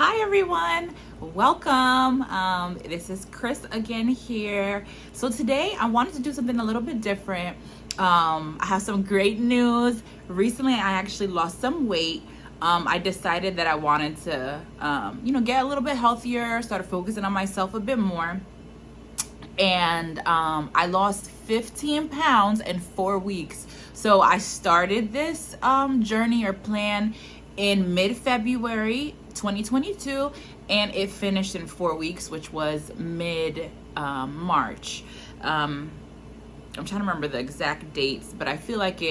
Hi everyone, welcome. This is Chris again here. So today I wanted to do something a little bit different. I have some great news. Recently I actually lost some weight. I decided that I wanted to, get a little bit healthier, started focusing on myself a bit more. And I lost 15 pounds in 4 weeks. So I started this journey or plan in mid-February 2022, and it finished in 4 weeks, which was mid-March. I'm trying to remember the exact dates, but I feel like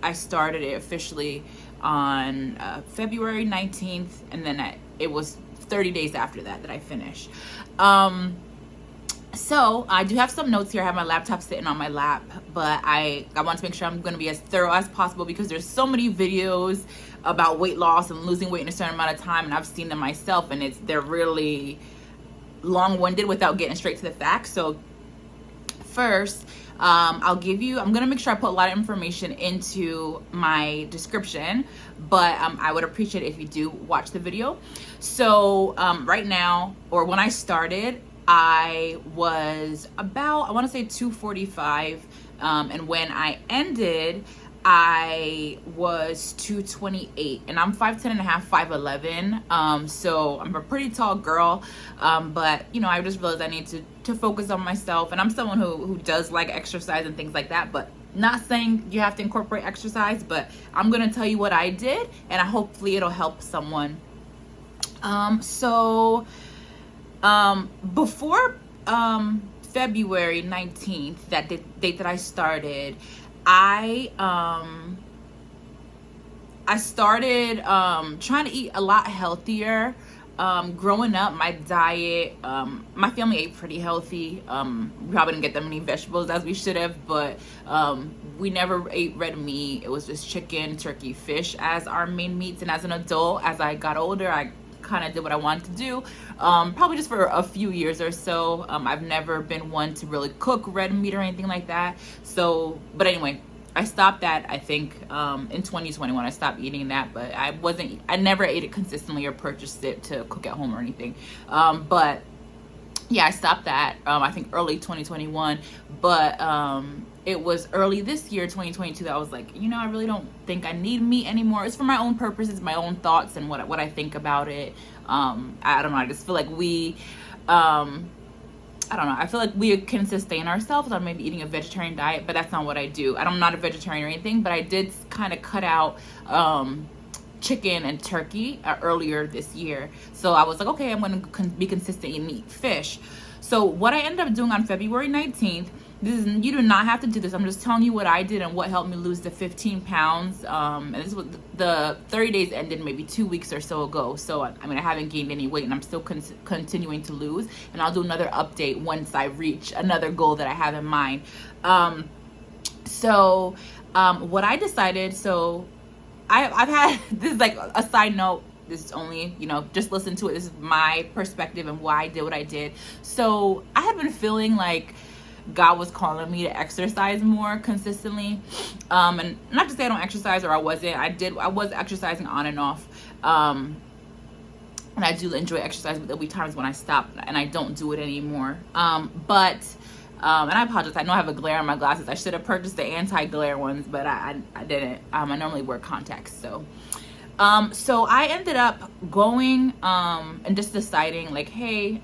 I started it officially on February 19th, and then it was 30 days after that I finished. So I do have some notes here. I have my laptop sitting on my lap, but I want to make sure I'm going to be as thorough as possible because there's so many videos about weight loss and losing weight in a certain amount of time, and I've seen them myself, and they're really long-winded without getting straight to the facts. So first, I'm going to make sure I put a lot of information into my description, but I would appreciate it if you do watch the video. So right now, or when I started, I was about, I want to say 245, and when I ended, I was 228, and I'm 5'10" and a half, 5'11", so I'm a pretty tall girl, but I just realized I need to focus on myself, and I'm someone who does like exercise and things like that, but not saying you have to incorporate exercise, but I'm gonna tell you what I did, and hopefully it'll help someone. Before February 19th, that date that I started, I started trying to eat a lot healthier. Growing up, my diet, my family ate pretty healthy. We probably didn't get that many vegetables as we should have, but we never ate red meat. It was just chicken, turkey, fish as our main meats. And as an adult, as I got older, I kind of did what I wanted to do, probably just for a few years or so. I've never been one to really cook red meat or anything like that. So, but anyway, I stopped that, I think, in 2021. I stopped eating that, but I never ate it consistently or purchased it to cook at home or anything. But yeah, I stopped that, I think early 2021, but it was early this year, 2022, that I was like, I really don't think I need meat anymore. It's for my own purposes, my own thoughts, and what I think about it. I don't know, I just feel like I don't know, I feel like we can sustain ourselves on maybe eating a vegetarian diet, but that's not what I do. I'm not a vegetarian or anything, but I did kind of cut out chicken and turkey earlier this year. So I was like, okay, I'm going to be consistent and eat fish. So what I ended up doing on February 19th, you do not have to do this. I'm just telling you what I did and what helped me lose the 15 pounds. And this was the 30 days ended maybe 2 weeks or so ago. So I haven't gained any weight, and I'm still continuing to lose. And I'll do another update once I reach another goal that I have in mind. What I decided, I've had, this is like a side note, this is only, just listen to it. This is my perspective and why I did what I did. So I had been feeling like God was calling me to exercise more consistently. And not to say I don't exercise, or I wasn't. I was exercising on and off. And I do enjoy exercise, but there'll be times when I stop and I don't do it anymore. And I apologize. I know I have a glare on my glasses. I should have purchased the anti-glare ones, but I didn't. I normally wear contacts. So I ended up going and just deciding, like, hey,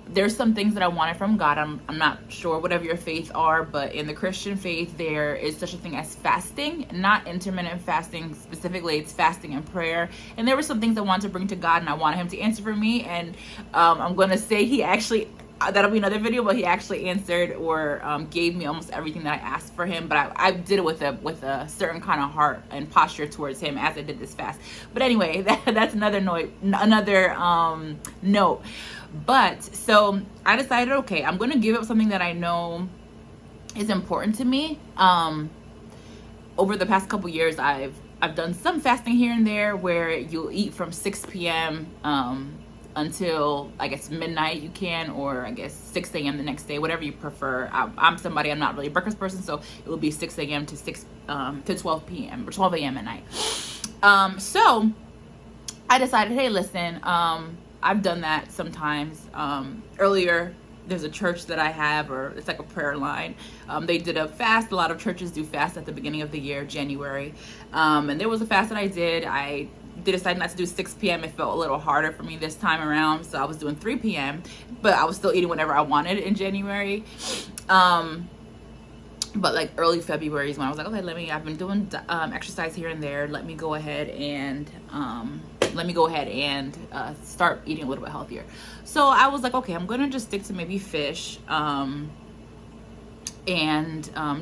there's some things that I wanted from God. I'm not sure whatever your faith are, but in the Christian faith, there is such a thing as fasting, not intermittent fasting specifically. It's fasting and prayer. And there were some things I wanted to bring to God, and I wanted him to answer for me. And I'm going to say he actually, that'll be another video, but he actually answered or gave me almost everything that I asked for him. But I did it with a certain kind of heart and posture towards him as I did this fast. But anyway, that's another note. But so I decided, okay, I'm going to give up something that I know is important to me. Over the past couple years, I've done some fasting here and there where you'll eat from 6 p.m. Until I guess midnight you can, or I guess 6 a.m. the next day, whatever you prefer. I'm not really a breakfast person, so it will be 6 a.m. to 12 p.m. or 12 a.m. at night. So I decided, hey, listen, I've done that sometimes. Earlier, there's a church that I have, or it's like a prayer line. They did a fast. A lot of churches do fast at the beginning of the year, January. And there was a fast that I did. I did decide not to do 6 p.m. It felt a little harder for me this time around, so I was doing 3 p.m. But I was still eating whenever I wanted in January. But like early February is when I was like, okay, I've been doing exercise here and there. Let me go ahead and start eating a little bit healthier. So I was like, okay, I'm gonna just stick to maybe fish, and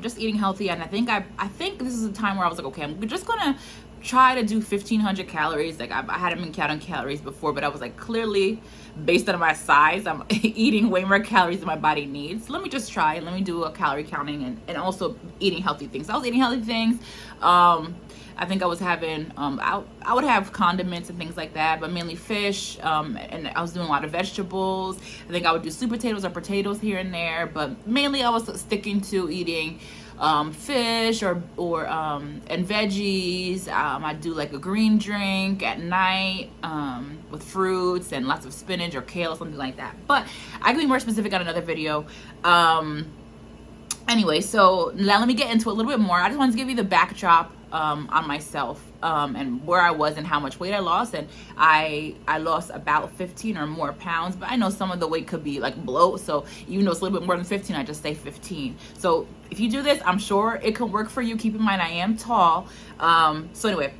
just eating healthy. And I think this is a time where I was like, okay, I'm just gonna try to do 1,500 calories. Like I hadn't been counting calories before, but I was like, clearly based on my size, I'm eating way more calories than my body needs. Let me just try. Let me do a calorie counting and also eating healthy things. So I was eating healthy things. I think I was having, I would have condiments and things like that, but mainly fish. And I was doing a lot of vegetables. I think I would do sweet potatoes or potatoes here and there, but mainly I was sticking to eating fish or and veggies. I do like a green drink at night with fruits and lots of spinach or kale, something like that. But I can be more specific on another video. Anyway, so now let me get into it a little bit more. I just wanted to give you the backdrop on myself and where I was and how much weight I lost. And I lost about 15 or more pounds, but I know some of the weight could be like bloat. So even though it's a little bit more than 15, I just say 15. So if you do this, I'm sure it can work for you. Keep in mind, I am tall. So anyway,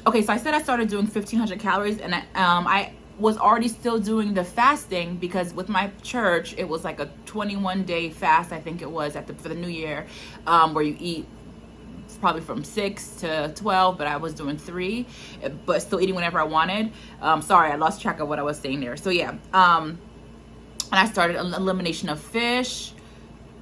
okay, so I said I started doing 1,500 calories, and I was already still doing the fasting because with my church, it was like a 21-day fast, I think it was for the new year, where you eat probably from 6 to 12, but I was doing 3, but still eating whenever I wanted. Sorry, I lost track of what I was saying there. So yeah, and I started an elimination of fish.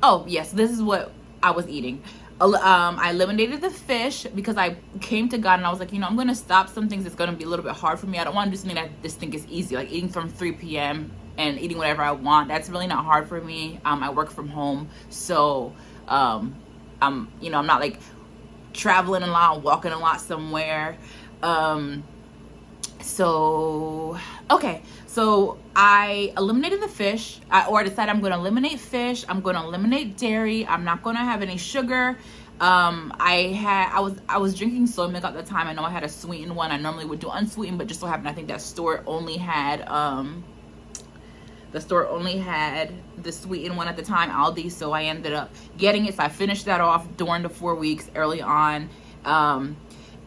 Oh yes, this is what I was eating. I eliminated the fish because I came to God and I was like, I'm going to stop some things that's going to be a little bit hard for me. I don't want to do something that just think is easy, like eating from 3 p.m. and eating whatever I want. That's really not hard for me. I work from home, so I'm not like traveling a lot, walking a lot somewhere. So I eliminated the fish, or I decided I'm going to eliminate fish. I'm going to eliminate dairy. I'm not going to have any sugar. I was drinking soy milk at the time. I know I had a sweetened one. I normally would do unsweetened, but just so happened I think that store only had the sweetened one at the time, Aldi. So I ended up getting it. So I finished that off during the 4 weeks early on.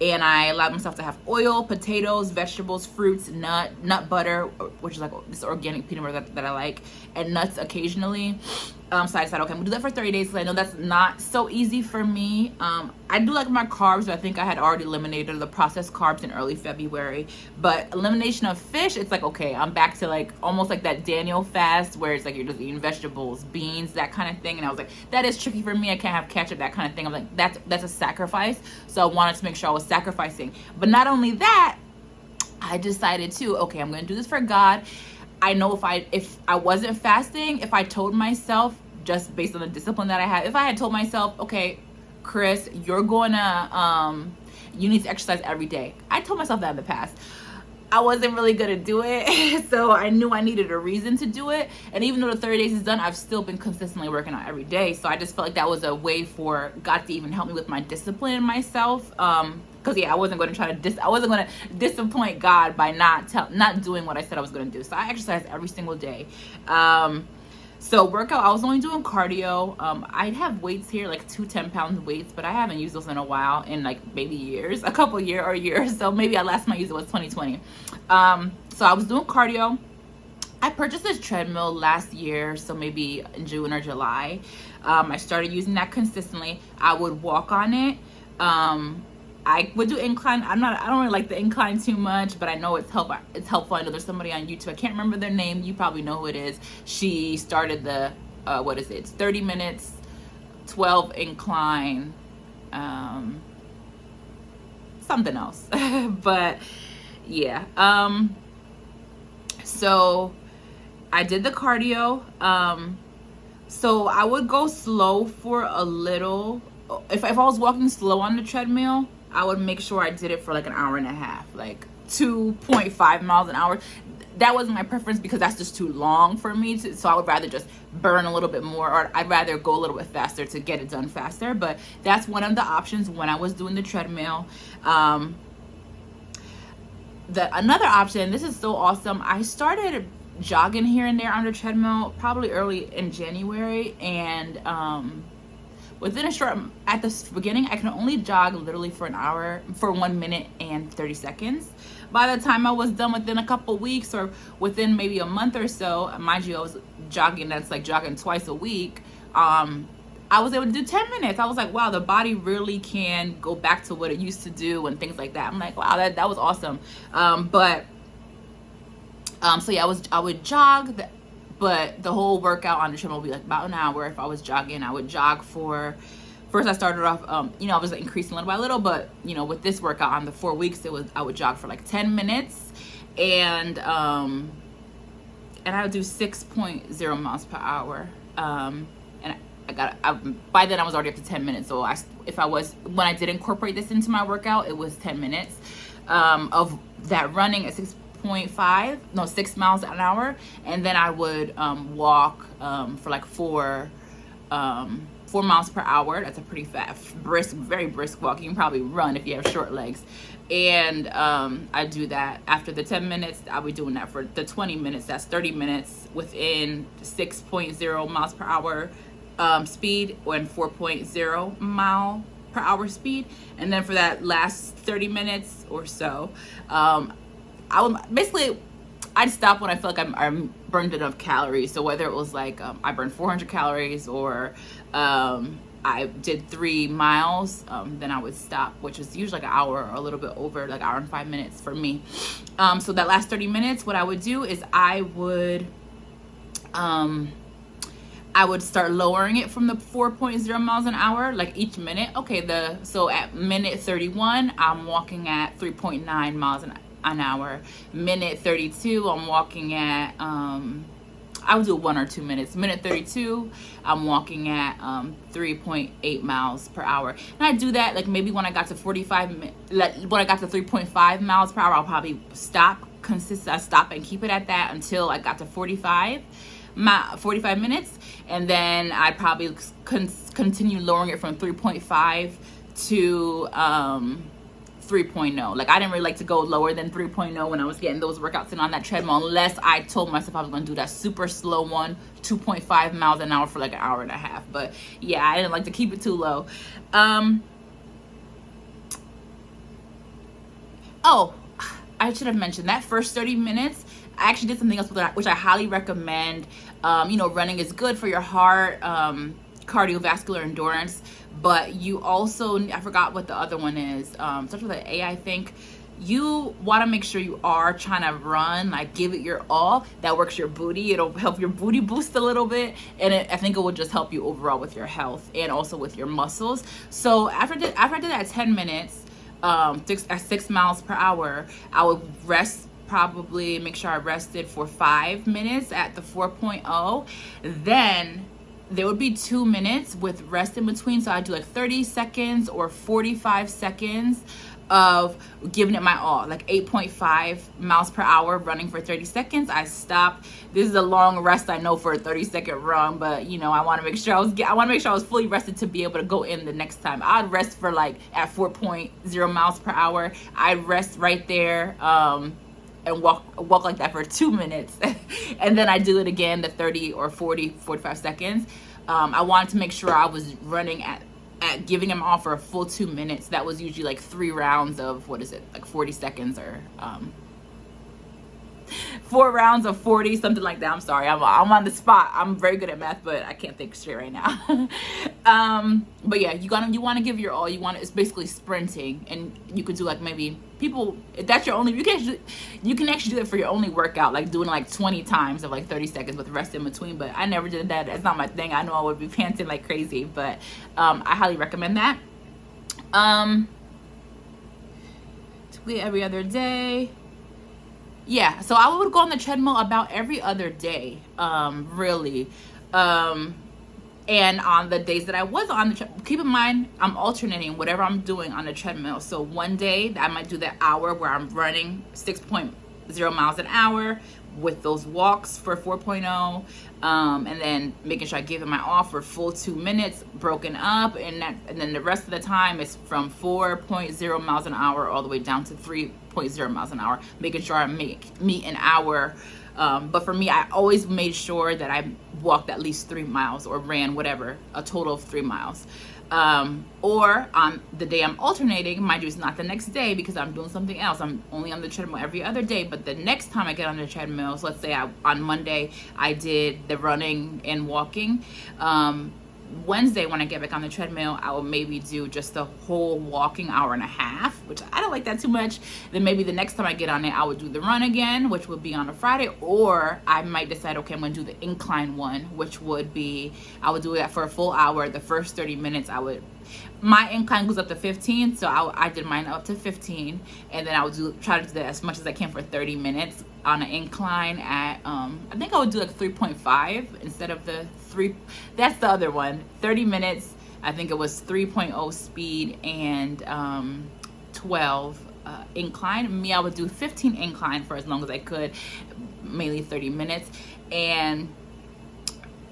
And I allowed myself to have oil, potatoes, vegetables, fruits, nut butter, which is like this organic peanut butter that I like, and nuts occasionally. So I decided, okay, I'm gonna do that for 30 days because I know that's not so easy for me. I do like my carbs, but I think I had already eliminated the processed carbs in early February. But elimination of fish, it's like, okay, I'm back to like almost like that Daniel fast where it's like you're just eating vegetables, beans, that kind of thing. And I was like, that is tricky for me. I can't have ketchup, that kind of thing. I'm like, that's a sacrifice. So I wanted to make sure I was sacrificing. But not only that, I decided to, okay, I'm gonna do this for God. I know if I wasn't fasting, if I told myself, just based on the discipline that I had, if I had told myself, okay, Chris, you're gonna you need to exercise every day. I told myself that in the past. I wasn't really gonna do it. So I knew I needed a reason to do it. And even though the 30 days is done, I've still been consistently working out every day. So I just felt like that was a way for God to even help me with my discipline in myself. Because yeah, I wasn't going to disappoint God by not doing what I said I was going to do. So I exercise every single day. So workout, I was only doing cardio. I have weights here, like 2 10-pound weights, but I haven't used those in a while, in like maybe years, a couple years. So maybe last time I used it was 2020. So I was doing cardio. I purchased this treadmill last year, so maybe in June or July. I started using that consistently. I would walk on it. I would do incline. I don't really like the incline too much, but I know it's helpful. I know there's somebody on YouTube. I can't remember their name. You probably know who it is. She started the, what is it? It's 30 minutes, 12 incline, something else. But yeah. So I did the cardio. So I would go slow for a little. If I was walking slow on the treadmill, I would make sure I did it for like an hour and a half, like 2.5 miles an hour. That wasn't my preference because that's just too long for me to, so I would rather just burn a little bit more, or I'd rather go a little bit faster to get it done faster. But that's one of the options when I was doing the treadmill. Another option, this is so awesome, I started jogging here and there on the treadmill probably early in January, and within a short, at the beginning, I can only jog literally for an hour, for 1 minute and 30 seconds. By the time I was done, within a couple weeks or within maybe a month or so, mind you, I was jogging, that's like jogging twice a week, I was able to do 10 minutes. I was like, wow, the body really can go back to what it used to do and things like that. I'm like, wow, that was awesome. So yeah, I would jog, but the whole workout on the treadmill would be like about an hour. If I was jogging, I would jog for, first I started off, you know, I was like increasing little by little, but you know, with this workout on the 4 weeks, I would jog for like 10 minutes, and I would do 6.0 miles per hour. And by then I was already up to 10 minutes. So when I did incorporate this into my workout, it was 10 minutes of that running at 6 miles an hour, and then I would walk for like 4 miles per hour. That's a pretty fast, brisk, very brisk walk. You can probably run if you have short legs. And I do that after the 10 minutes. I'll be doing that for the 20 minutes. That's 30 minutes within 6.0 miles per hour speed, and 4.0 mile per hour speed. And then for that last 30 minutes or so, I'd stop when I feel like I'm burned enough calories. So whether it was like I burned 400 calories, or I did 3 miles, then I would stop, which is usually like an hour or a little bit over, like an hour and 5 minutes for me. So that last 30 minutes, what I would do is I would start lowering it from the 4.0 miles an hour, like each minute. Okay, so at minute 31, I'm walking at 3.9 miles an hour. Minute 32, I'm walking at, I would do 1 or 2 minutes. Minute 32, I'm walking at 3.8 miles per hour. And I do that like maybe when I got to 3.5 miles per hour, I'll probably stop and keep it at that until I got to 45 minutes, and then I'd probably continue lowering it from 3.5 to 3.0. Like I didn't really like to go lower than 3.0 when I was getting those workouts in on that treadmill, unless I told myself I was going to do that super slow one, 2.5 miles an hour for like an hour and a half. But yeah, I didn't like to keep it too low. Oh, I should have mentioned that first 30 minutes, I actually did something else which I highly recommend. You know, running is good for your heart, cardiovascular endurance, but you also, I forgot what the other one is, starts with an A, I think. You want to make sure you are trying to run, like give it your all. That works your booty. It'll help your booty boost a little bit, and I think it will just help you overall with your health and also with your muscles. So after I did that 10 minutes, at 6 miles per hour, I would rest, probably make sure I rested for 5 minutes at the 4.0. Then there would be 2 minutes with rest in between. So I'd do like 30 seconds or 45 seconds of giving it my all, like 8.5 miles per hour running for 30 seconds. I stopped. This is a long rest, I know, for a 30-second run, but you know, I want to make sure I was fully rested to be able to go in the next time. I'd rest for like at 4.0 miles per hour. I'd rest right there, and walk like that for 2 minutes. And then I do it again, the 30 or 45 seconds. I wanted to make sure I was running at giving them all for a full 2 minutes. That was usually like 3 rounds of, what is it, like 40 seconds, or 4 rounds of 40, something like that. I'm sorry, I'm on the spot. I'm very good at math, but I can't think straight right now. But yeah, you want to give your all. It's basically sprinting, and you could do like maybe if that's your only, you can actually do it for your only workout, like doing like 20 times of like 30 seconds with rest in between. But I never did that. It's not my thing. I know I would be panting like crazy, but I highly recommend that. Every other day. Yeah, so I would go on the treadmill about every other day, really. And on the days that I was on the treadmill, keep in mind, I'm alternating whatever I'm doing on the treadmill. So one day I might do that hour where I'm running 6.0 miles an hour with those walks for 4.0, and then making sure I give it my off for full 2 minutes, broken up, and then the rest of the time is from 4.0 miles an hour all the way down to 3.0 miles an hour, making sure I meet an hour. But for me, I always made sure that I walked at least 3 miles or ran whatever, a total of 3 miles. Or on the day I'm alternating, mind you, it's not the next day because I'm doing something else. I'm only on the treadmill every other day. But the next time I get on the treadmill, so let's say on Monday I did the running and walking. Wednesday, when I get back on the treadmill, I will maybe do just a whole walking hour and a half, which I don't like that too much. Then maybe the next time I get on it, I would do the run again, which would be on a Friday. Or I might decide, okay, I'm going to do the incline one, which would be, I would do that for a full hour. The first 30 minutes, my incline goes up to 15, so I did mine up to 15, and then I would try to do that as much as I can for 30 minutes on an incline at I think I would do like 3.5 instead of the 3. That's the other one. 30 minutes. I think it was 3.0 speed and 12 incline. Me, I would do 15 incline for as long as I could, mainly 30 minutes, and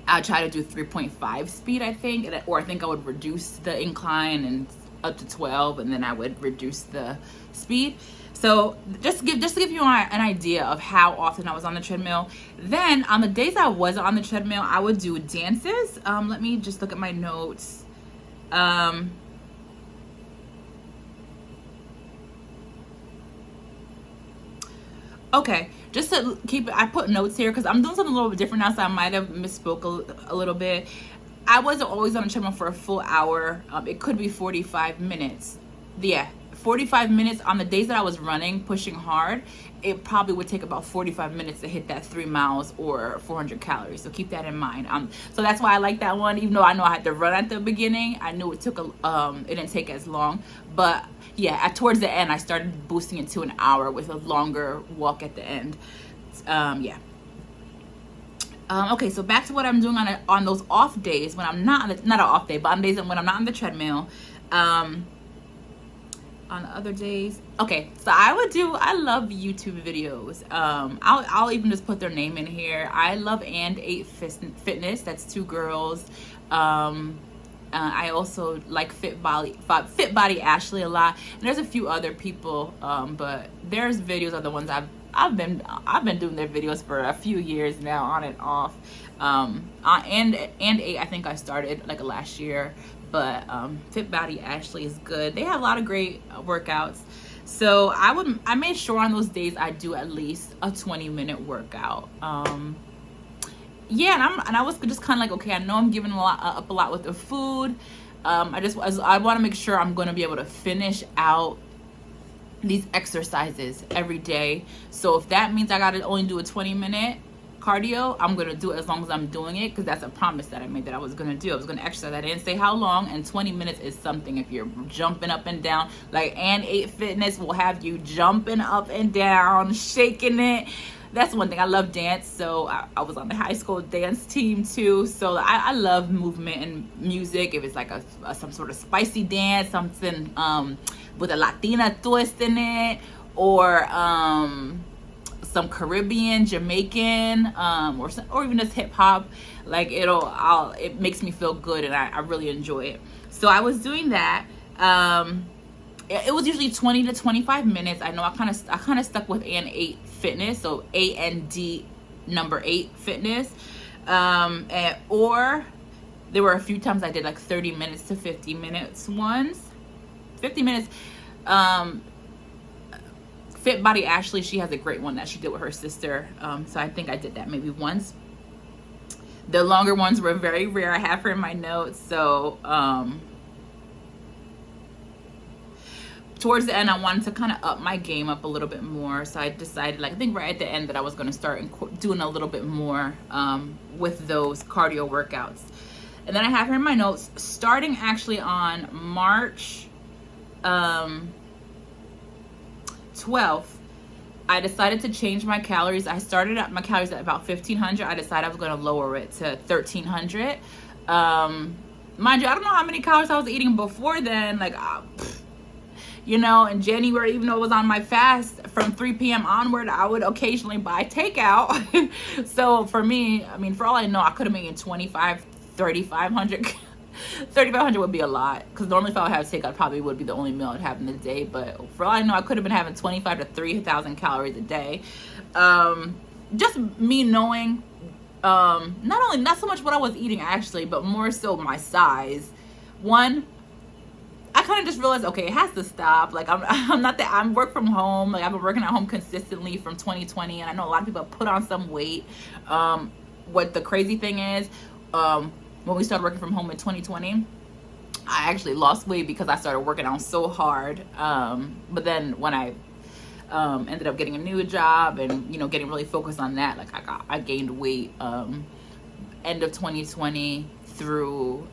I'll try to do 3.5 speed, I think, or I think I would reduce the incline and up to 12, and then I would reduce the speed. So just to give you an idea of how often I was on the treadmill. Then on the days I wasn't on the treadmill, I would do dances. Let me just look at my notes. Okay, just to keep it, I put notes here because I'm doing something a little bit different now, so I might have misspoke a little bit. I wasn't always on the treadmill for a full hour. It could be 45 minutes. Yeah, 45 minutes on the days that I was running, pushing hard. It probably would take about 45 minutes to hit that 3 miles or 400 calories. So keep that in mind. So that's why I like that one. Even though I know I had to run at the beginning, I knew it didn't take as long. But yeah, towards the end, I started boosting it to an hour with a longer walk at the end. Yeah. Okay, so back to what I'm doing on those off days when I'm not an off day, but on days when I'm not on the treadmill. On other days, okay, so I love YouTube videos. I'll even just put their name in here. I love And 8 Fitness. That's 2 girls. I also like Fit Body Ashley a lot, and there's a few other people, but there's videos are the ones I've been doing their videos for a few years now, on and off. And 8, I think I started like last year, but Fit Body Ashley is good. They have a lot of great workouts. So I made sure on those days I do at least a 20-minute workout. Yeah, and I was just kind of like, okay, I know I'm giving up a lot with the food. I want to make sure I'm going to be able to finish out these exercises every day. So if that means I got to only do a 20-minute cardio, I'm going to do it as long as I'm doing it, because that's a promise that I made that I was going to do. I was going to exercise. I didn't say how long, and 20 minutes is something. If you're jumping up and down, like And 8 Fitness will have you jumping up and down, shaking it. That's one thing. I love dance, so I was on the high school dance team too. So I love movement and music. If it's like some sort of spicy dance, something with a Latina twist in it, or some Caribbean, Jamaican, or even just hip hop, like it makes me feel good, and I really enjoy it. So I was doing that. It was usually 20 to 25 minutes. I know I kind of stuck with And 8 Fitness, so AND number 8 Fitness, or there were a few times I did like 30 minutes to 50 minutes ones. 50 minutes. Fit Body Ashley, she has a great one that she did with her sister. So I think I did that maybe once. The longer ones were very rare. I have her in my notes. So towards the end, I wanted to kind of up my game up a little bit more. So I decided, like, I think right at the end, that I was going to start doing a little bit more with those cardio workouts. And then I have her in my notes, starting actually on March 12th, I decided to change my calories. I started at my calories at about 1,500. I decided I was going to lower it to 1,300. Mind you, I don't know how many calories I was eating before then. Like, you know, in January, even though it was on my fast from 3 p.m. onward, I would occasionally buy takeout. So for me, I mean, for all I know, I could have made 3,500. 3,500 would be a lot, because normally if I would have takeout, probably would be the only meal I'd have in the day. But for all I know, I could have been having 25 to 3,000 calories a day. Just me knowing, not so much what I was eating actually, but more so my size. One, I kind of just realized, okay, it has to stop. Like, I'm work from home. Like, I've been working at home consistently from 2020, and I know a lot of people have put on some weight. What the crazy thing is, when we started working from home in 2020, I actually lost weight because I started working out so hard. But then when I ended up getting a new job and, you know, getting really focused on that, like I gained weight end of 2020 through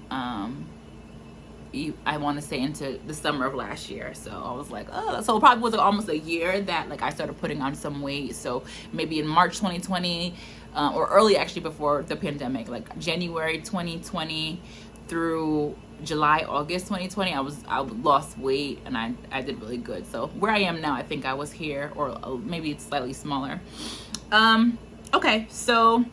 I want to say into the summer of last year. So I was like, oh, so it probably was almost a year that like I started putting on some weight. So maybe in March 2020 or early actually before the pandemic, like January 2020 through July, August 2020, I lost weight, and I did really good. So where I am now, I think I was here, or maybe it's slightly smaller. Okay, so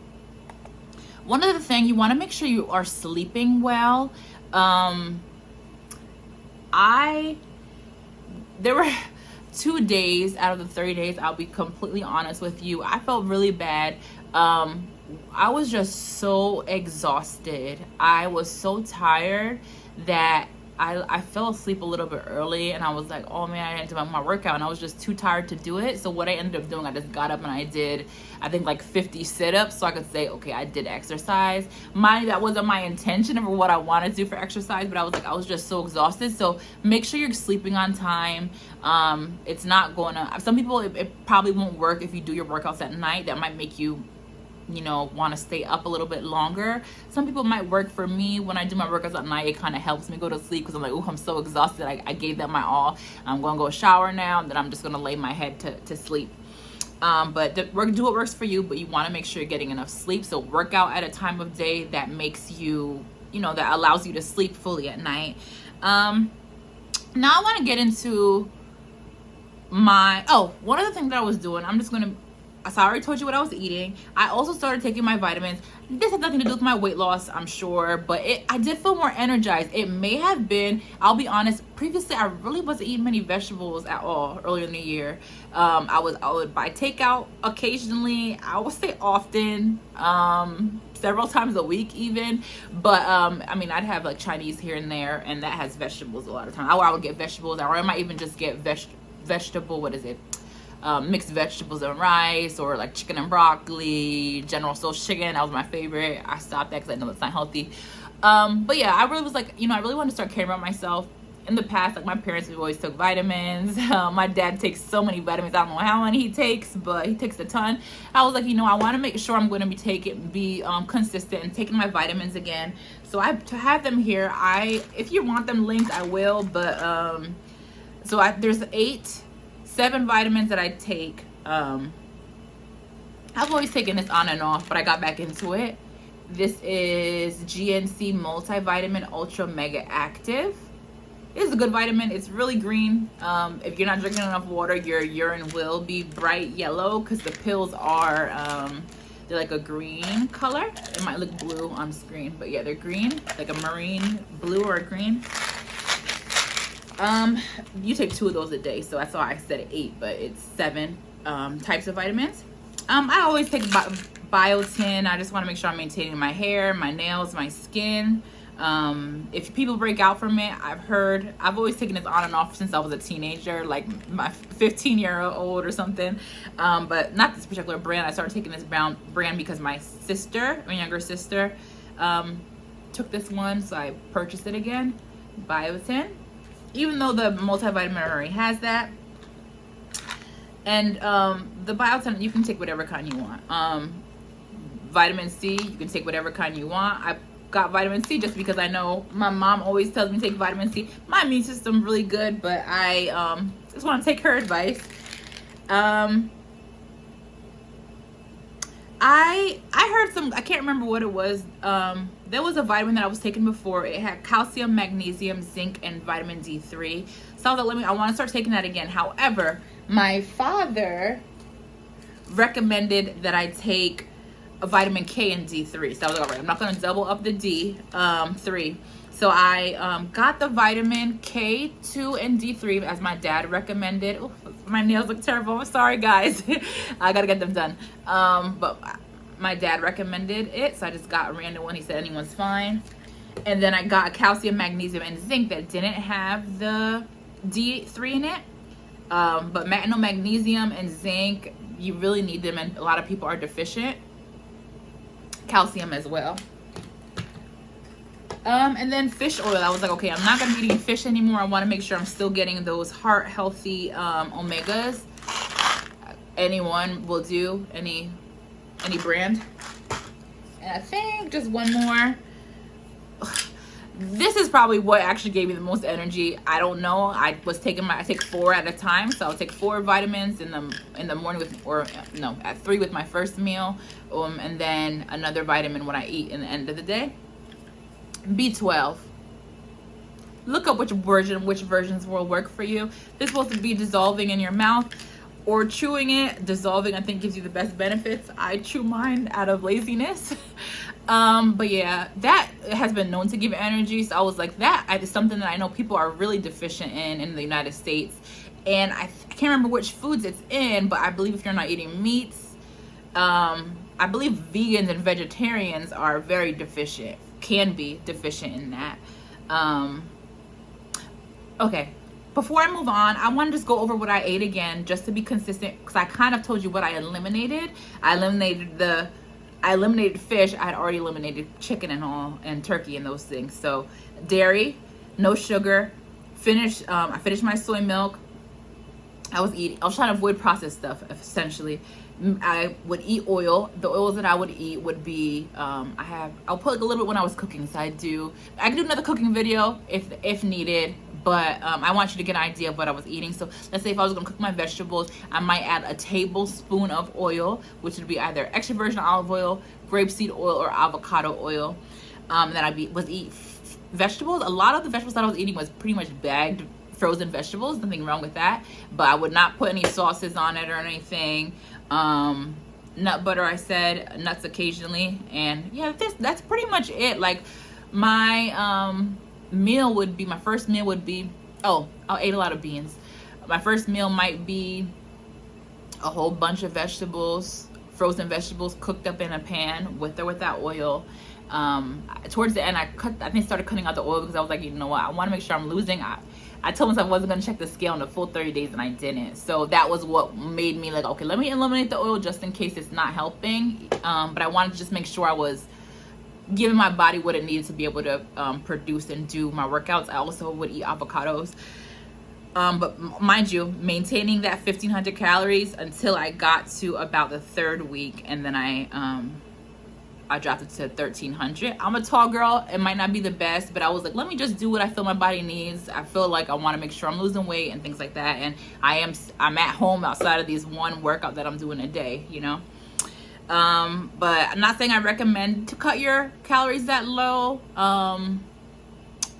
one other thing, you want to make sure you are sleeping well. There were 2 days out of the 30 days, I'll be completely honest with you, I felt really bad. I was just so exhausted. I was so tired that I fell asleep a little bit early, and I was like, oh man, I didn't do my workout, and I was just too tired to do it. So what I ended up doing, I just got up and I did, I think, like 50 sit-ups, so I could say, okay, I did exercise. Mind you, that wasn't my intention or what I wanted to do for exercise, but I was just so exhausted. So make sure you're sleeping on time. It's not gonna, some people, it probably won't work if you do your workouts at night. That might make you want to stay up a little bit longer. Some people might work. For me, when I do my workouts at night, it kind of helps me go to sleep, because I'm like, oh, I'm so exhausted. I gave that my all. I'm going to go shower now, and then I'm just going to lay my head to sleep. But do what works for you, but you want to make sure you're getting enough sleep. So work out at a time of day that makes you, that allows you to sleep fully at night. Now I want to get into one of the things that I was doing, so I already told you what I was eating. I also started taking my vitamins. This has nothing to do with my weight loss, I'm sure, but I did feel more energized. It may have been, I'll be honest, previously I really wasn't eating many vegetables at all earlier in the year. I would buy takeout occasionally. I would say often, several times a week even. But I'd have like Chinese here and there, and that has vegetables a lot of time. I would get vegetables, or I might even just get vegetable, mixed vegetables and rice, or like chicken and broccoli, General Tso's chicken. That was my favorite. I stopped that because I know it's not healthy. But yeah, I really was like, I really wanted to start caring about myself. In the past, like my parents always took vitamins. My dad takes so many vitamins. I don't know how many he takes, but he takes a ton. I was like, I want to make sure I'm going to be consistent and taking my vitamins again. So to have them here, if you want them linked, I will. But there's 7 vitamins that I take. I've always taken this on and off, but I got back into it. This is GNC Multivitamin Ultra Mega Active. It's a good vitamin. It's really green. If you're not drinking enough water, your urine will be bright yellow, because the pills are, they're like a green color. It might look blue on screen, but yeah, they're green, like a marine blue or a green. You take 2 of those a day, so that's why I said 8, but it's 7 types of vitamins. I always take biotin. I just want to make sure I'm maintaining my hair, my nails, my skin. If people break out from it, I've always taken this on and off since I was a teenager, like my 15-year-old or something. But not this particular brand. I started taking this brand because my younger sister, took this one, so I purchased it again. Biotin. Even though the multivitamin already has that. And the biotin, you can take whatever kind you want. Vitamin C, you can take whatever kind you want. I got vitamin C just because I know my mom always tells me to take vitamin C. My immune system's really good, but I just want to take her advice. I I heard some, I can't remember what it was. There was a vitamin that I was taking before. It had calcium, magnesium, zinc, and vitamin D3. So I was like, I want to start taking that again. However, my father recommended that I take a vitamin K and D3. So I was like, all right, I'm not going to double up the D3. So I got the vitamin K2 and D3 as my dad recommended. Ooh, my nails look terrible. I'm sorry, guys. I got to get them done. But my dad recommended it, so I just got a random one. He said anyone's fine. And then I got calcium, magnesium, and zinc that didn't have the D3 in it. But magnesium and zinc, you really need them, and a lot of people are deficient. Calcium as well. And then fish oil. I was like, okay, I'm not gonna be eating fish anymore. I want to make sure I'm still getting those heart healthy omegas. Anyone will do, any brand. And I think just one more. This is probably what actually gave me the most energy. I don't know. I take 4 at a time, so I'll take 4 vitamins in the morning at 3 with my first meal, and then another vitamin when I eat in the end of the day. B12. Look up which versions will work for you. This is supposed to be dissolving in your mouth or chewing it. Dissolving, I think, gives you the best benefits. I chew mine out of laziness. But yeah, that has been known to give energy. So I was like, that is something that I know people are really deficient in the United States. And I can't remember which foods it's in, but I believe if you're not eating meats, I believe vegans and vegetarians are very deficient, can be deficient in that. Okay, before I move on, I want to just go over what I ate again, just to be consistent, because I kind of told you what I eliminated. I eliminated fish. I had already eliminated chicken and all, and turkey and those things. So dairy, no sugar. I finished my soy milk. I was trying to avoid processed stuff, essentially. I would eat oil. The oils that I would eat would be, I'll put like a little bit when I was cooking. So I can do another cooking video if needed. But I want you to get an idea of what I was eating. So let's say if I was gonna cook my vegetables, I might add a tablespoon of oil, which would be either extra virgin olive oil, grapeseed oil, or avocado oil. Then I eat vegetables. A lot of the vegetables that I was eating was pretty much bagged frozen vegetables. Nothing wrong with that. But I would not put any sauces on it or anything. Nut butter, I said, nuts occasionally. And yeah, that's pretty much it. Like my my first meal would be, I ate a lot of beans. My first meal might be a whole bunch of vegetables, frozen vegetables cooked up in a pan with or without oil. Towards the end, I started cutting out the oil because I was like, you know what, I want to make sure I'm losing. I told myself I wasn't going to check the scale in the full 30 days, and I didn't. So that was what made me like, okay, let me eliminate the oil just in case it's not helping. But I wanted to just make sure I was giving my body what it needed to be able to produce and do my workouts. I also would eat avocados. But mind you, maintaining that 1,500 calories until I got to about the 3rd week, and then I dropped it to 1,300. I'm a tall girl. It might not be the best, but I was like, let me just do what I feel my body needs. I feel like I want to make sure I'm losing weight and things like that. And I'm at home outside of these one workout that I'm doing a day, you know. But I'm not saying I recommend to cut your calories that low.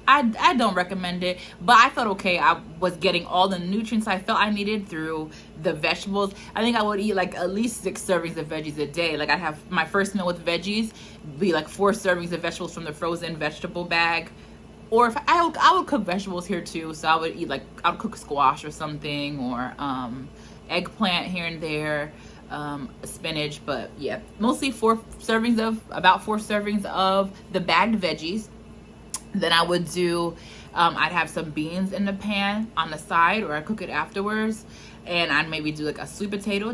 I don't recommend it, but I felt okay. I was getting all the nutrients I felt I needed through the vegetables. I think I would eat like at least 6 servings of veggies a day. Like I have my first meal with veggies, be like 4 servings of vegetables from the frozen vegetable bag. Or if I would cook vegetables here too. So I would cook squash or something, or eggplant here and there, spinach. But yeah, mostly about 4 servings of the bagged veggies. Then I would do, I'd have some beans in the pan on the side, or I cook it afterwards. And I'd maybe do like a sweet potato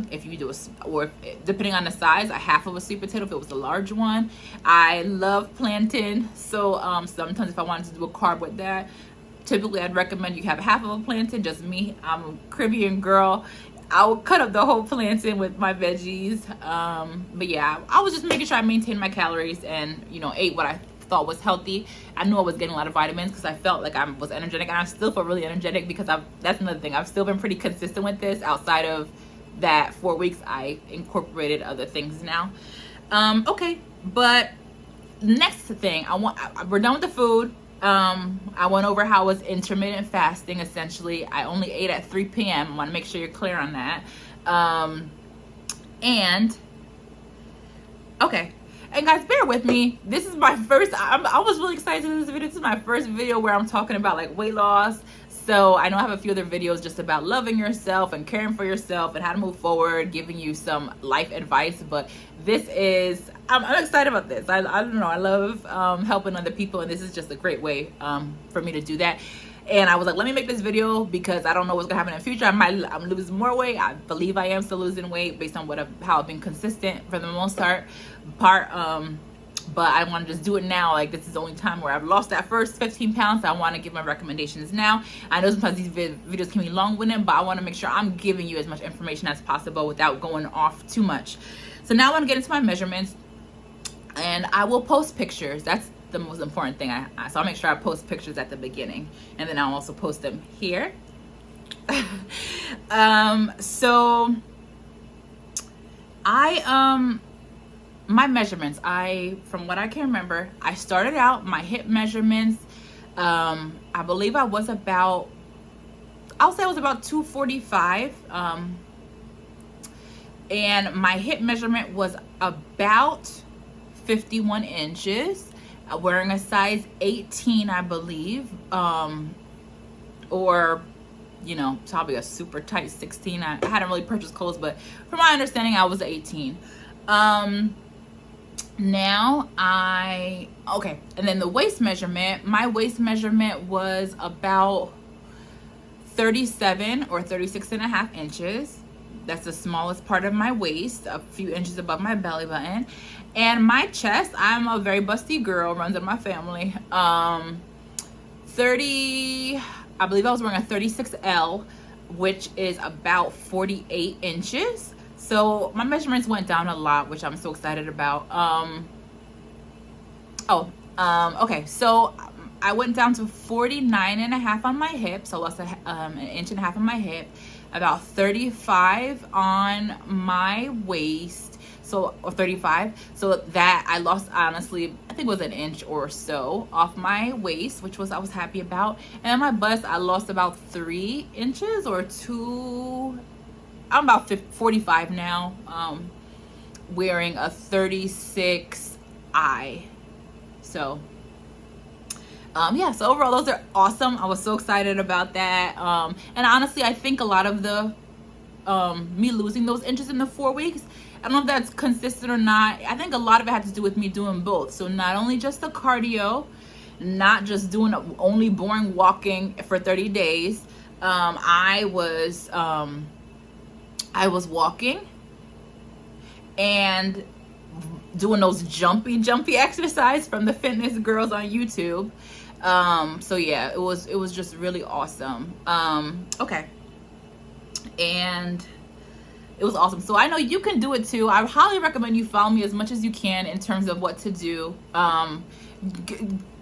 or depending on the size, a half of a sweet potato if it was a large one. I love plantain. So sometimes if I wanted to do a carb with that, typically I'd recommend you have half of a plantain. Just me, I'm a Caribbean girl. I would cut up the whole plantain with my veggies. But yeah, I was just making sure I maintained my calories and, ate what I thought was healthy. I knew I was getting a lot of vitamins because I felt like I was energetic, and I still feel really energetic because that's another thing. I've still been pretty consistent with this outside of that 4 weeks I incorporated other things now. Okay, but next thing we're done with the food. I went over how it was intermittent fasting. Essentially, I only ate at 3 p.m. I want to make sure you're clear on that. And okay, and guys, bear with me. This is my first. I was really excited to do this video. This is my first video where I'm talking about like weight loss. So I know I have a few other videos just about loving yourself and caring for yourself and how to move forward, giving you some life advice. But this is, I'm excited about this. I don't know. I love helping other people, and this is just a great way for me to do that. And I was like, let me make this video because I don't know what's gonna happen in the future. I'm losing more weight. I believe I am still losing weight based on how I've been consistent for the most part. But I want to just do it now. Like, this is the only time where I've lost that first 15 pounds. So I want to give my recommendations now. I know sometimes these videos can be long-winded, but I want to make sure I'm giving you as much information as possible without going off too much. So now I want to get into my measurements, and I will post pictures. That's the most important thing. So I'll make sure I post pictures at the beginning, and then I'll also post them here. So my measurements, from what I can remember, I started out my hip measurements. I believe I'll say I was about 245. And my hip measurement was about 51 inches. Wearing a size 18, I believe. Or, you know, probably a super tight 16. I hadn't really purchased clothes, but from my understanding, I was 18. Now okay, and then the waist measurement, my waist measurement was about 37 or 36 and a half inches. That's the smallest part of my waist, a few inches above my belly button. And my chest, I'm a very busty girl, runs in my family. 30, I believe I was wearing a 36L, which is about 48 inches. So my measurements went down a lot, which I'm so excited about. Okay, so I went down to 49 and a half on my hip, so I lost an inch and a half on my hip, about 35 on my waist, or 35, so that I lost, honestly, I think it was an inch or so off my waist, which I was happy about. And my bust, I lost about 3 inches or 2. I'm about 45 now, wearing a 36I. So yeah, so overall those are awesome. I was so excited about that. And honestly, I think a lot of the me losing those inches in the 4 weeks, I don't know if that's consistent or not. I think a lot of it had to do with me doing both. So not only just the cardio, not just doing only boring walking for 30 days. I was walking and doing those jumpy exercise from the fitness girls on YouTube. So yeah, it was just really awesome. Okay, and it was awesome. So I know you can do it too. I highly recommend you follow me as much as you can in terms of what to do.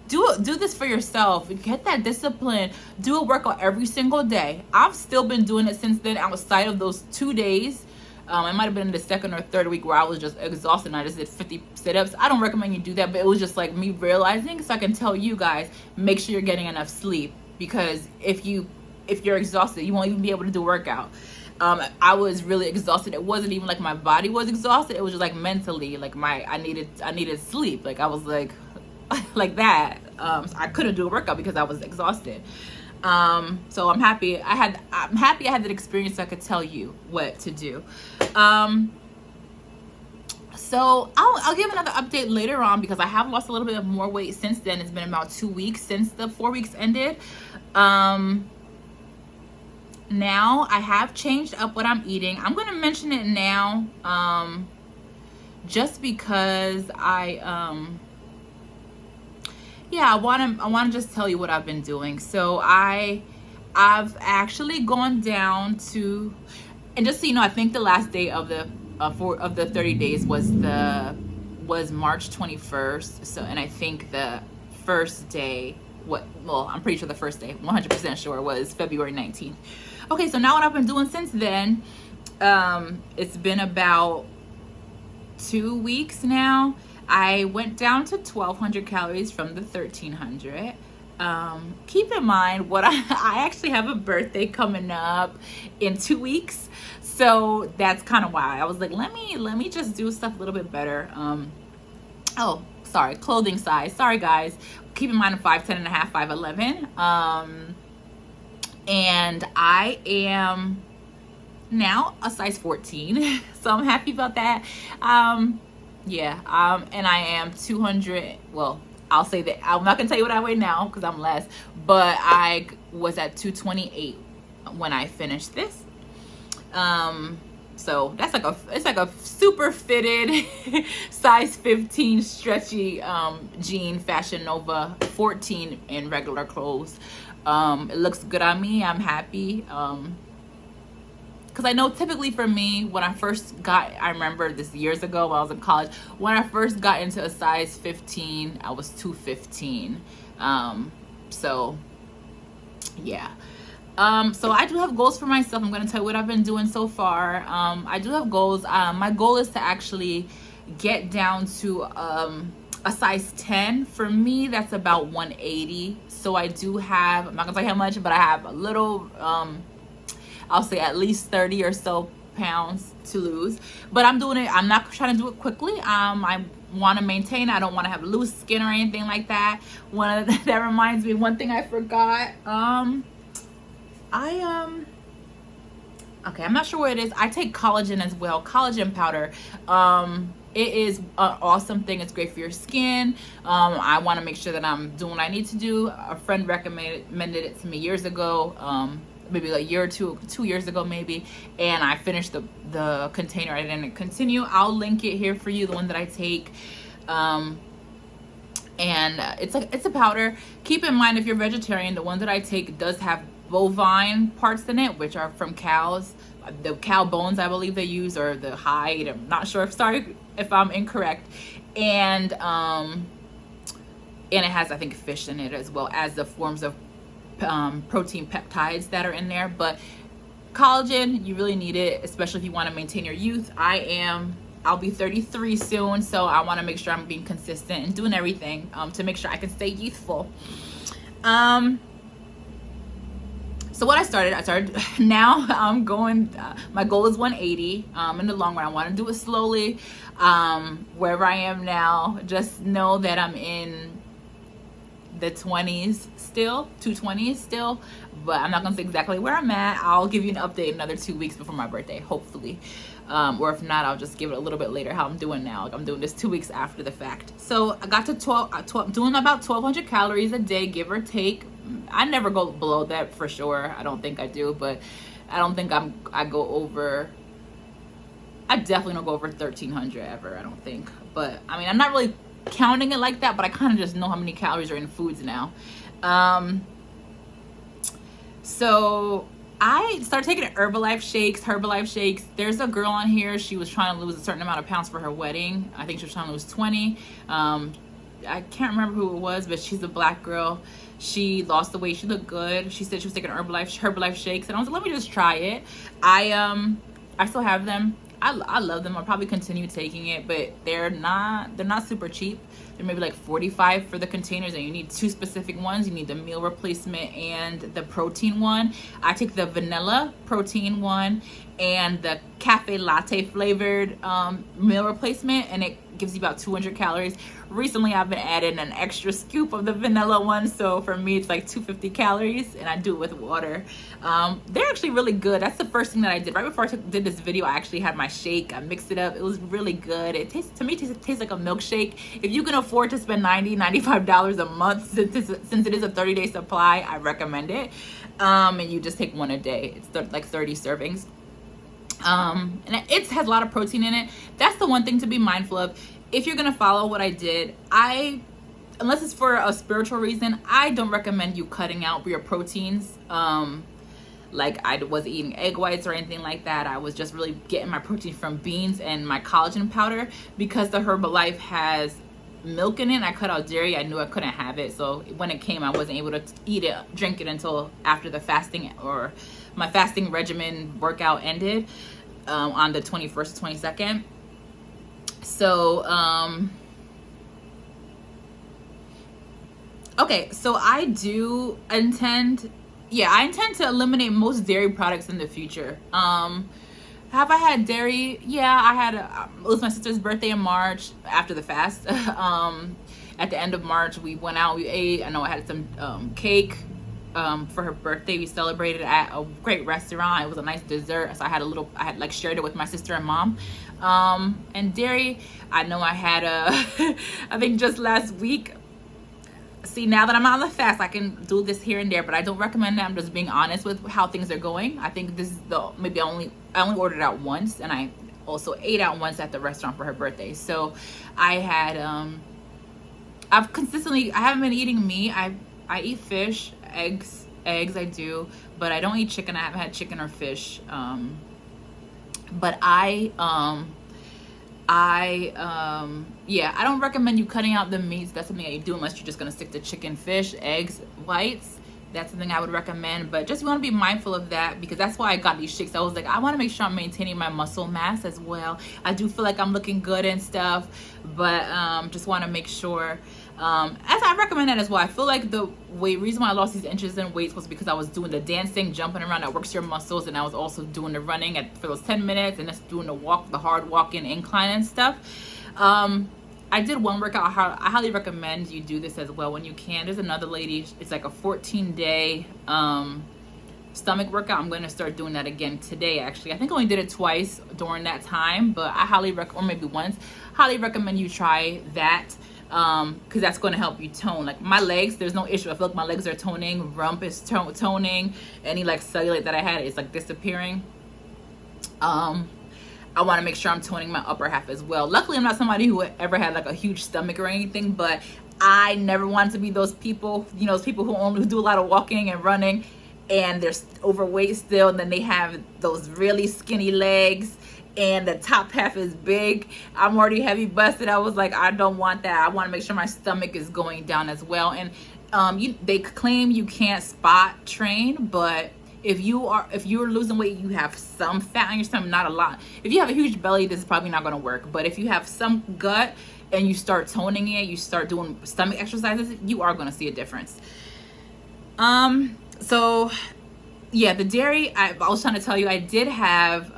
Do this for yourself. Get that discipline. Do a workout every single day. I've still been doing it since then, outside of those 2 days. It might have been the second or third week where I was just exhausted and I just did 50 sit-ups. I don't recommend you do that, but it was just like me realizing, so I can tell you guys, make sure you're getting enough sleep, because if you're exhausted, you won't even be able to do a workout. I was really exhausted. It wasn't even like my body was exhausted. It was just like mentally, like I needed sleep. Like I was like like that. I couldn't do a workout because I was exhausted. So I'm happy I had that experience, so I could tell you what to do. So I'll give another update later on, because I have lost a little bit of more weight since then. It's been about 2 weeks since the 4 weeks ended. Now I have changed up what I'm eating. I'm going to mention it now, just because I want to just tell you what I've been doing. So I've actually gone down to, and just so you know, I think the last day of the 30 days was March 21st. So, and I think the first day, I'm pretty sure the first day, 100% sure, was February 19th. Okay, so now what I've been doing since then It's been about 2 weeks now. I went down to 1,200 calories from the 1,300. Keep in mind I actually have a birthday coming up in 2 weeks, so that's kind of why I was like, let me just do stuff a little bit better. Oh, sorry, clothing size. Sorry guys. Keep in mind I'm 5'10" and a half, 5'11". And I am now a size 14, so I'm happy about that. And I am 200. Well, I'll say that I'm not gonna tell you what I weigh now because I'm less, but I was at 228 when I finished this. So that's like it's like a super fitted size 15 stretchy jean, Fashion Nova 14 in regular clothes. It looks good on me. I'm happy. Because I know typically for me, when I first got, I remember this years ago when I was in college, when I first got into a size 15, I was 215. So yeah. So I do have goals for myself. I'm going to tell you what I've been doing so far. I do have goals. My goal is to actually get down to a size 10. For me, that's about 180. So I do have, I'm not going to tell you how much, but I have a little, I'll say at least 30 or so pounds to lose. But I'm doing it. I'm not trying to do it quickly. I want to maintain. I don't want to have loose skin or anything like that. That reminds me, one thing I forgot. Okay, I'm not sure what it is. I take collagen as well, collagen powder. It is an awesome thing. It's great for your skin. I want to make sure that I'm doing what I need to do. A friend recommended it to me years ago, maybe a year or 2 years ago maybe, and I finished the container. I didn't continue. I'll link it here for you, the one that I take. And it's a powder. Keep in mind, if you're vegetarian, the one that I take does have bovine parts in it, which are from cows. The cow bones, I believe they use, or the hide. I'm not sure. Sorry if I'm incorrect. And it has, I think, fish in it, as well as the forms of protein peptides that are in there. But collagen, you really need it, especially if you want to maintain your youth. I'll be 33 soon, so I want to make sure I'm being consistent and doing everything to make sure I can stay youthful. So what I started now I'm going, my goal is 180 in the long run. I want to do it slowly. Wherever I am now, just know that I'm in the 20s still, 220s still, but I'm not gonna say exactly where I'm at. I'll give you an update another 2 weeks before my birthday, hopefully. Or if not, I'll just give it a little bit later how I'm doing now. Like, I'm doing this 2 weeks after the fact. So I got to doing about 1,200 calories a day, give or take. I never go below that for sure. I don't think I do, but I don't think I go over. I definitely don't go over 1,300 ever, I don't think. But I mean, I'm not really counting it like that, but I kind of just know how many calories are in foods now. So I started taking Herbalife shakes. There's a girl on here, she was trying to lose a certain amount of pounds for her wedding. I think she was trying to lose 20. I can't remember who it was, but she's a black girl. She lost the weight, she looked good. She said she was taking Herbalife shakes, and I was like, let me just try it. I still have them. I love them. I'll probably continue taking it, but they're not super cheap. They're maybe like $45 for the containers, and you need 2 specific ones. You need the meal replacement and the protein one. I take the vanilla protein one and the cafe latte flavored meal replacement, and it gives you about 200 calories. Recently, I've been adding an extra scoop of the vanilla one, so for me, it's like 250 calories, and I do it with water. They're actually really good. That's the first thing that I did. Right before I did this video, I actually had my shake. I mixed it up. It was really good. It tastes like a milkshake. If you can afford to spend $95 a month, since it is a 30-day supply, I recommend it. And you just take one a day. It's like 30 servings. And it has a lot of protein in it. That's the one thing to be mindful of. If you're gonna follow what I did, unless it's for a spiritual reason, I don't recommend you cutting out your proteins. Like, I wasn't eating egg whites or anything like that. I was just really getting my protein from beans and my collagen powder. Because the Herbalife has milk in it, I cut out dairy. I knew I couldn't have it, so when it came, I wasn't able to drink it until after the fasting, or my fasting regimen workout ended. on the 21st, 22nd. So, okay, so I intend to eliminate most dairy products in the future. Have I had dairy? Yeah, I had it was my sister's birthday in March after the fast. At the end of March, we went out, we ate. I know I had some cake for her birthday. We celebrated at a great restaurant. It was a nice dessert. So I had like shared it with my sister and mom. And dairy, I know I had I think just last week. See, now that I'm on the fast, I can do this here and there, but I don't recommend that. I'm just being honest with how things are going. I think this is I only ordered out once, and I also ate out once at the restaurant for her birthday. So I had I haven't been eating meat. I eat fish, eggs I do, but I don't eat chicken. I haven't had chicken or fish. But I don't recommend you cutting out the meats. That's something that you do unless you're just gonna stick to chicken, fish, eggs, whites. That's something I would recommend, but just want to be mindful of that, because that's why I got these shakes. I was like, I want to make sure I'm maintaining my muscle mass as well. I do feel like I'm looking good and stuff, but just want to make sure. As I recommend that as well. I feel like the reason why I lost these inches in weight was because I was doing the dancing, jumping around, that works your muscles, and I was also doing the running for those 10 minutes, and just doing the hard walking incline and stuff. I did one workout. I highly recommend you do this as well when you can. There's another lady, it's like a 14-day stomach workout. I'm going to start doing that again today, actually. I think I only did it twice during that time, but I highly recommend, or maybe once, highly recommend you try that, because that's going to help you tone. Like my legs, there's no issue. I feel like my legs are toning, rump is toning, any like cellulite that I had is like disappearing. I want to make sure I'm toning my upper half as well. Luckily, I'm not somebody who ever had like a huge stomach or anything, but I never wanted to be those people, those people who only do a lot of walking and running and they're overweight still, and then they have those really skinny legs and the top half is big. I'm already heavy busted. I was like, I don't want that. I want to make sure my stomach is going down as well. And they claim you can't spot train, but if you're losing weight, you have some fat on your stomach, not a lot. If you have a huge belly, this is probably not going to work. But if you have some gut and you start toning it, you start doing stomach exercises, you are going to see a difference. So yeah, the dairy, I was trying to tell you, I did have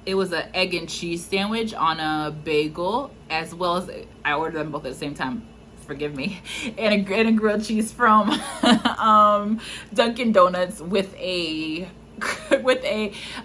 it was an egg and cheese sandwich on a bagel, as well as I ordered them both at the same time. Forgive me, and a grilled cheese from Dunkin' Donuts with a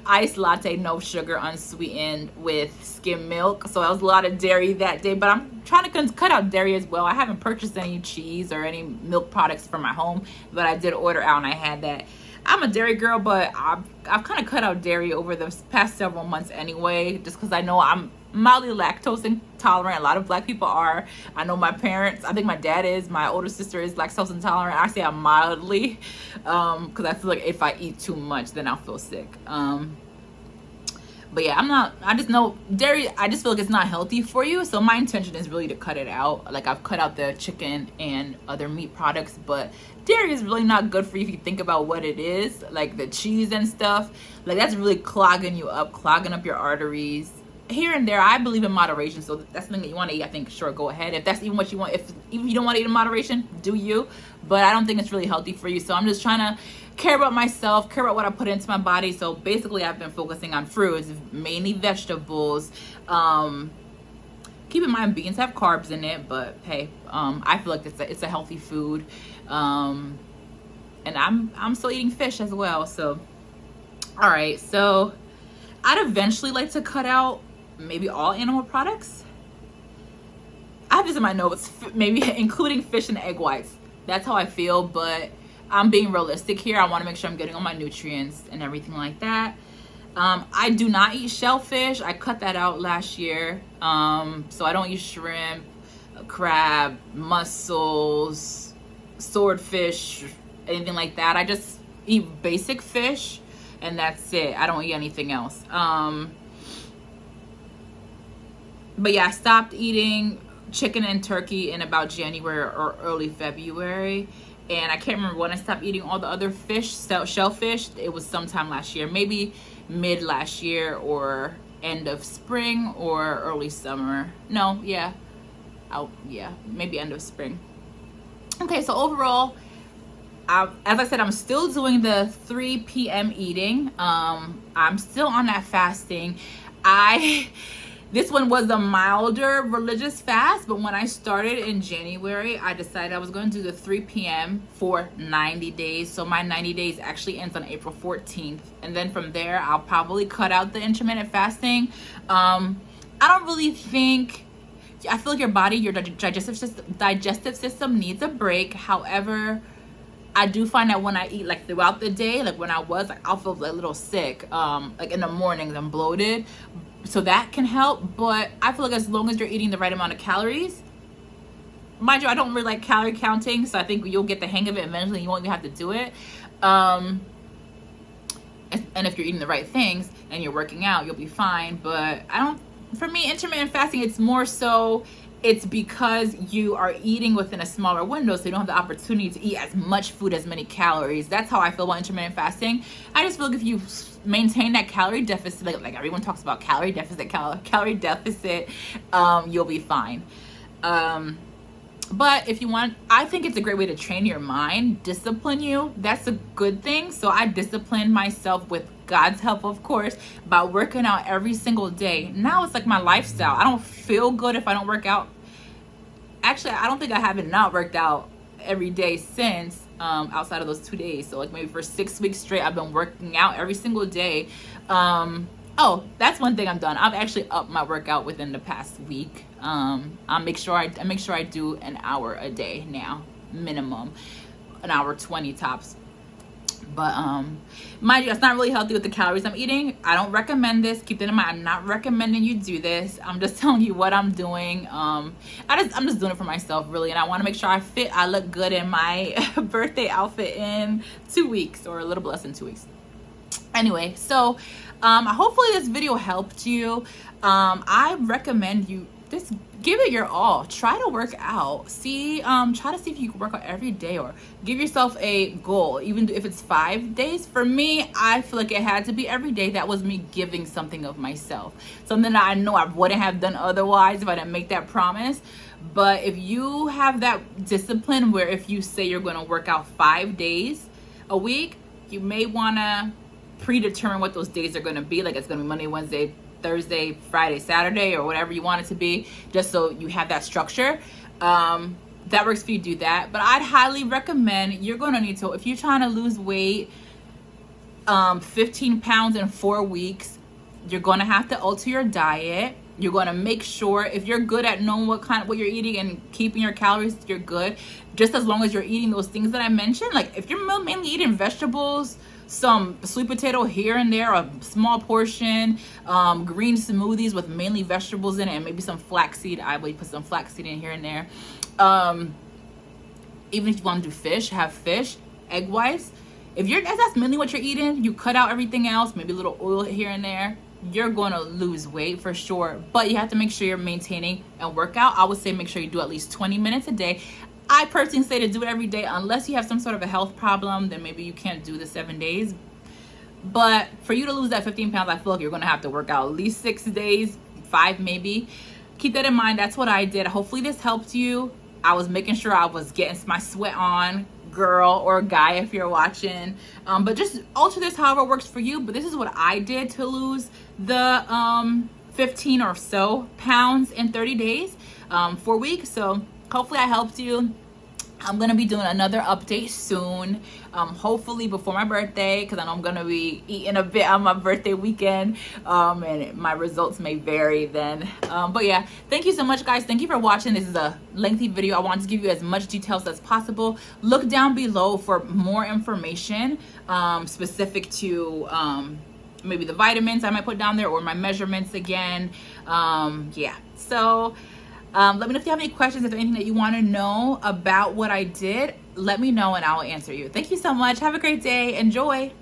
iced latte, no sugar, unsweetened, with skim milk. So that was a lot of dairy that day, but I'm trying to cut out dairy as well. I haven't purchased any cheese or any milk products for my home, but I did order out and I had that. I'm a dairy girl, but I've kind of cut out dairy over the past several months anyway, just because I know I'm mildly lactose intolerant. A lot of black people are. I know my parents, I think my dad is, my older sister is lactose intolerant. I say I'm mildly, because I feel like if I eat too much, then I'll feel sick. But yeah, I just know dairy, I just feel like it's not healthy for you. So my intention is really to cut it out. Like I've cut out the chicken and other meat products, but dairy is really not good for you if you think about what it is. Like the cheese and stuff, like that's really clogging you up, clogging up your arteries. Here and there, I believe in moderation. So that's something that you want to eat, I think, sure, go ahead. If that's even what you want, if even you don't want to eat in moderation, do you. But I don't think it's really healthy for you. So I'm just trying to care about myself, care about what I put into my body. So basically, I've been focusing on fruits, mainly vegetables. Keep in mind, beans have carbs in it, but hey, I feel like it's a healthy food. And I'm still eating fish as well. So, all right. So I'd eventually like to cut out maybe all animal products. I have this in my notes, maybe including fish and egg whites. That's how I feel, but I'm being realistic here. I want to make sure I'm getting all my nutrients and everything like that. I do not eat shellfish. I cut that out last year. So I don't eat shrimp, crab, mussels, swordfish, anything like that. I just eat basic fish and that's it. I don't eat anything else. But yeah, I stopped eating chicken and turkey in about January or early February. and I can't remember when I stopped eating all the other fish, shellfish. It was sometime last year, maybe mid last year or end of spring or early summer. No, yeah, maybe end of spring. Okay, so overall, as I said, I'm still doing the 3 p.m. eating. I'm still on that fasting. This one was a milder religious fast, but when I started in January, I decided I was going to do the 3 p.m. for 90 days. So my 90 days actually ends on April 14th. And then from there, I'll probably cut out the intermittent fasting. I don't really think, I feel like your body, your digestive system needs a break. However, I do find that when I eat like throughout the day, like when I was, like I'll feel a little sick, like in the mornings I'm bloated. So that can help, but I feel like as long as you're eating the right amount of calories, mind you, I don't really like calorie counting, so I think you'll get the hang of it eventually. You won't even have to do it. And if you're eating the right things and you're working out, you'll be fine. But for me, intermittent fasting, it's more so, it's because you are eating within a smaller window, so you don't have the opportunity to eat as much food, as many calories. That's how I feel about intermittent fasting. I just feel like if you maintain that calorie deficit, like everyone talks about calorie deficit, you'll be fine. But if you want, I think it's a great way to train your mind, discipline you. That's a good thing. So I disciplined myself, with God's help, of course, by working out every single day. Now it's like my lifestyle. I don't feel good if I don't work out. Actually, I don't think I haven't not worked out every day since, outside of those 2 days. So like maybe for 6 weeks straight, I've been working out every single day. Oh, that's one thing I've done. I've actually upped my workout within the past week. I make sure I do an hour a day now, minimum, an hour 20 tops. But mind you, it's not really healthy with the calories I'm eating. I don't recommend this. Keep that in mind. I'm not recommending you do this. I'm just telling you what I'm doing. I'm just doing it for myself, really, and I want to make sure I look good in my birthday outfit in 2 weeks, or a little bit less than 2 weeks. Anyway, so hopefully this video helped you. I recommend you just give it your all. Try to work out. Try to see if you can work out every day, or give yourself a goal, even if it's 5 days. For me, I feel like it had to be every day. That was me giving something of myself, something that I know I wouldn't have done otherwise if I didn't make that promise. But if you have that discipline, where if you say you're going to work out 5 days a week, you may want to predetermine what those days are going to be. Like it's going to be Monday, Wednesday, Thursday, Friday, Saturday, or whatever you want it to be, just so you have that structure. That works for you, do that. But I'd highly recommend, you're going to need to, if you're trying to lose weight, 15 pounds in 4 weeks, you're going to have to alter your diet. You're going to make sure, if you're good at knowing what you're eating and keeping your calories, you're good. Just as long as you're eating those things that I mentioned. Like if you're mainly eating vegetables, some sweet potato here and there, a small portion, green smoothies with mainly vegetables in it, and maybe some flaxseed. I would put some flaxseed in here and there. Even if you want to do fish, have fish, egg whites. If that's mainly what you're eating, you cut out everything else, maybe a little oil here and there, you're going to lose weight for sure. But you have to make sure you're maintaining and work out. I would say make sure you do at least 20 minutes a day. I personally say to do it every day, unless you have some sort of a health problem, then maybe you can't do the 7 days. But for you to lose that 15 pounds, I feel like you're going to have to work out at least 6 days, 5 maybe. Keep that in mind. That's what I did. Hopefully this helped you. I was making sure I was getting my sweat on, girl or guy if you're watching. But just alter this however works for you. But this is what I did to lose the 15 or so pounds in 30 days, 4 weeks. So hopefully I helped you. I'm going to be doing another update soon, hopefully before my birthday, because I know I'm going to be eating a bit on my birthday weekend, and my results may vary then. But yeah, thank you so much, guys. Thank you for watching. This is a lengthy video. I wanted to give you as much details as possible. Look down below for more information specific to maybe the vitamins I might put down there, or my measurements again. Yeah, so let me know if you have any questions, if there's anything that you want to know about what I did. Let me know and I will answer you. Thank you so much. Have a great day. Enjoy.